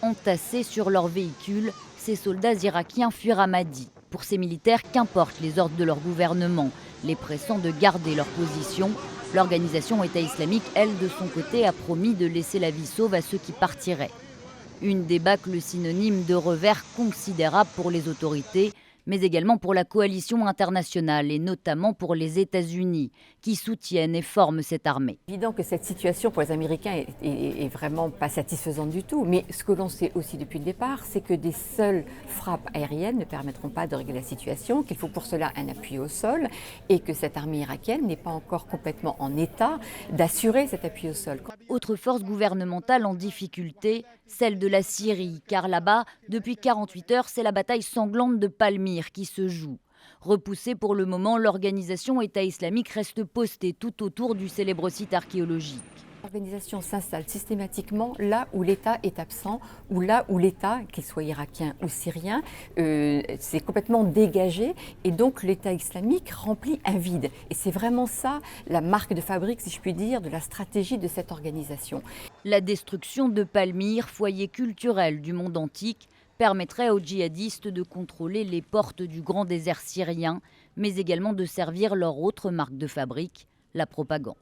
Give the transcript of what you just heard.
entassés sur leurs véhicules, ces soldats irakiens fuient Ramadi. Pour ces militaires, qu'importe les ordres de leur gouvernement, les pressant de garder leur position, l'organisation État islamique, elle, de son côté, a promis de laisser la vie sauve à ceux qui partiraient. Une débâcle synonyme de revers considérable pour les autorités, mais également pour la coalition internationale et notamment pour les États-Unis qui soutiennent et forment cette armée. C'est évident que cette situation pour les Américains est vraiment pas satisfaisante du tout. Mais ce que l'on sait aussi depuis le départ, c'est que des seules frappes aériennes ne permettront pas de régler la situation, qu'il faut pour cela un appui au sol et que cette armée irakienne n'est pas encore complètement en état d'assurer cet appui au sol. Autre force gouvernementale en difficulté, celle de la Syrie, car là-bas, depuis 48 heures, c'est la bataille sanglante de Palmyre qui se joue. Repoussée pour le moment, l'organisation État islamique reste postée tout autour du célèbre site archéologique. L'organisation s'installe systématiquement là où l'État est absent, ou là où l'État, qu'il soit irakien ou syrien, s'est complètement dégagé. Et donc l'État islamique remplit un vide. Et c'est vraiment ça la marque de fabrique, si je puis dire, de la stratégie de cette organisation. La destruction de Palmyre, foyer culturel du monde antique, permettrait aux djihadistes de contrôler les portes du grand désert syrien, mais également de servir leur autre marque de fabrique, la propagande.